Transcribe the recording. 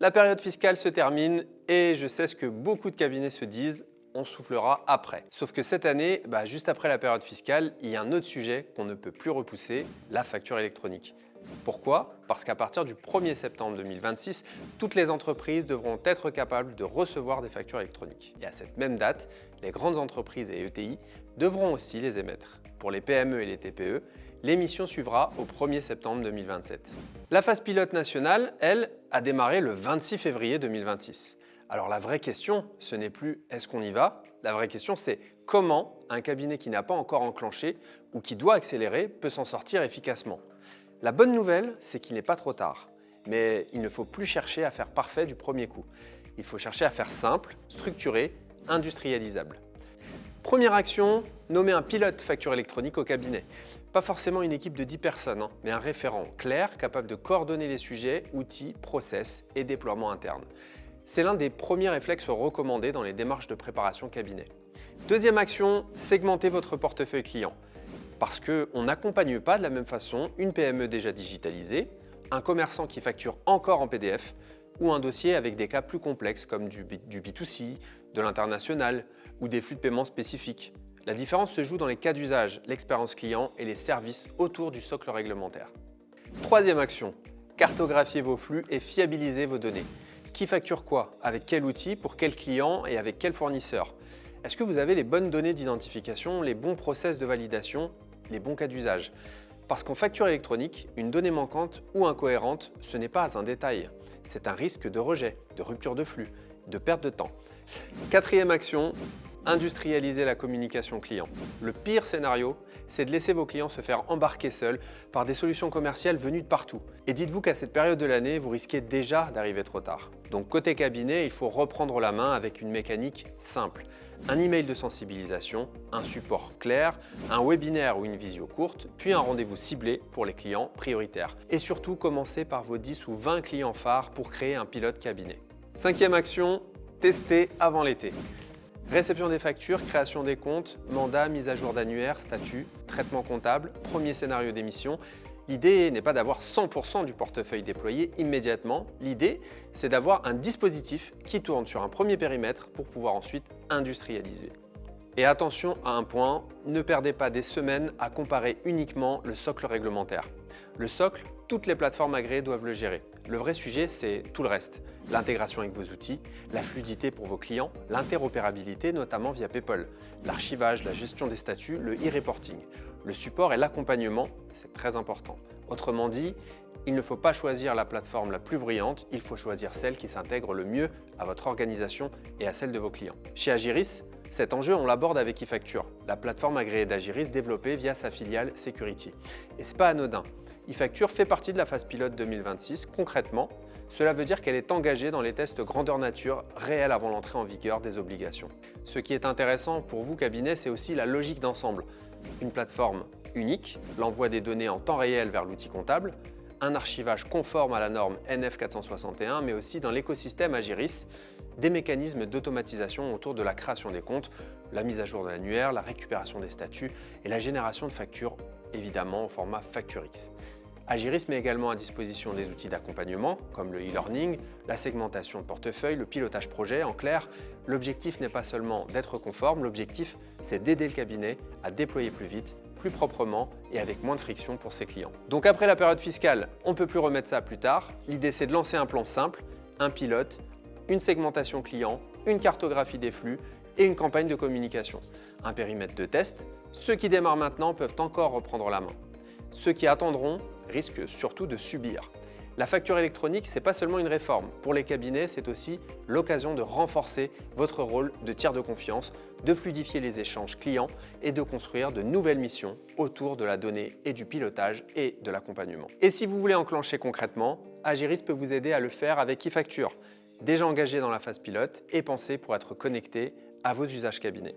La période fiscale se termine et je sais ce que beaucoup de cabinets se disent, on soufflera après. Sauf que cette année, juste après la période fiscale, il y a un autre sujet qu'on ne peut plus repousser, la facture électronique. Pourquoi? Parce qu'à partir du 1er septembre 2026, toutes les entreprises devront être capables de recevoir des factures électroniques. Et à cette même date, les grandes entreprises et ETI devront aussi les émettre. Pour les PME et les TPE, l'émission suivra au 1er septembre 2027. La phase pilote nationale, elle, a démarré le 26 février 2026. Alors la vraie question, ce n'est plus est-ce qu'on y va? La vraie question, c'est comment un cabinet qui n'a pas encore enclenché ou qui doit accélérer peut s'en sortir efficacement. La bonne nouvelle, c'est qu'il n'est pas trop tard. Mais il ne faut plus chercher à faire parfait du premier coup. Il faut chercher à faire simple, structuré, industrialisable. Première action, nommer un pilote facture électronique au cabinet. Pas forcément une équipe de 10 personnes, mais un référent clair capable de coordonner les sujets, outils, process et déploiement interne. C'est l'un des premiers réflexes recommandés dans les démarches de préparation cabinet. Deuxième action, segmenter votre portefeuille client. Parce qu'on n'accompagne pas de la même façon une PME déjà digitalisée, un commerçant qui facture encore en PDF ou un dossier avec des cas plus complexes comme du B2C, de l'international ou des flux de paiement spécifiques. La différence se joue dans les cas d'usage, l'expérience client et les services autour du socle réglementaire. Troisième action, cartographier vos flux et fiabiliser vos données. Qui facture quoi? Avec quel outil? Pour quel client? Et avec quel fournisseur? Est-ce que vous avez les bonnes données d'identification, les bons process de validation, les bons cas d'usage? Parce qu'en facture électronique, une donnée manquante ou incohérente, ce n'est pas un détail. C'est un risque de rejet, de rupture de flux, de perte de temps. Quatrième action, industrialiser la communication client. Le pire scénario, c'est de laisser vos clients se faire embarquer seuls par des solutions commerciales venues de partout. Et dites-vous qu'à cette période de l'année, vous risquez déjà d'arriver trop tard. Donc côté cabinet, il faut reprendre la main avec une mécanique simple. Un email de sensibilisation, un support clair, un webinaire ou une visio courte, puis un rendez-vous ciblé pour les clients prioritaires. Et surtout, commencez par vos 10 ou 20 clients phares pour créer un pilote cabinet. Cinquième action, tester avant l'été. Réception des factures, création des comptes, mandat, mise à jour d'annuaire, statut, traitement comptable, premier scénario d'émission. L'idée n'est pas d'avoir 100% du portefeuille déployé immédiatement. L'idée, c'est d'avoir un dispositif qui tourne sur un premier périmètre pour pouvoir ensuite industrialiser. Et attention à un point, ne perdez pas des semaines à comparer uniquement le socle réglementaire. Le socle, toutes les plateformes agréées doivent le gérer. Le vrai sujet, c'est tout le reste. L'intégration avec vos outils, la fluidité pour vos clients, l'interopérabilité notamment via PayPal, l'archivage, la gestion des statuts, le e-reporting. Le support et l'accompagnement, c'est très important. Autrement dit, il ne faut pas choisir la plateforme la plus brillante, il faut choisir celle qui s'intègre le mieux à votre organisation et à celle de vos clients. Chez Agiris, cet enjeu, on l'aborde avec eFacture, la plateforme agréée d'Agiris développée via sa filiale Security. Et c'est pas anodin. eFacture fait partie de la phase pilote 2026. Concrètement, cela veut dire qu'elle est engagée dans les tests grandeur nature réels avant l'entrée en vigueur des obligations. Ce qui est intéressant pour vous, cabinet, c'est aussi la logique d'ensemble. Une plateforme unique, l'envoi des données en temps réel vers l'outil comptable, un archivage conforme à la norme NF 461, mais aussi dans l'écosystème Agiris, des mécanismes d'automatisation autour de la création des comptes, la mise à jour de l'annuaire, la récupération des statuts et la génération de factures, évidemment au format FactureX. Agiris met également à disposition des outils d'accompagnement comme le e-learning, la segmentation de portefeuille, le pilotage projet. En clair, l'objectif n'est pas seulement d'être conforme, l'objectif c'est d'aider le cabinet à déployer plus vite, plus proprement et avec moins de friction pour ses clients. Donc après la période fiscale, on ne peut plus remettre ça plus tard. L'idée c'est de lancer un plan simple, un pilote, une segmentation client, une cartographie des flux et une campagne de communication. Un périmètre de test. Ceux qui démarrent maintenant peuvent encore reprendre la main. Ceux qui attendront risquent surtout de subir. La facture électronique, ce n'est pas seulement une réforme. Pour les cabinets, c'est aussi l'occasion de renforcer votre rôle de tiers de confiance, de fluidifier les échanges clients et de construire de nouvelles missions autour de la donnée et du pilotage et de l'accompagnement. Et si vous voulez enclencher concrètement, Agiris peut vous aider à le faire avec eFacture, déjà engagé dans la phase pilote et pensé pour être connecté à vos usages cabinets.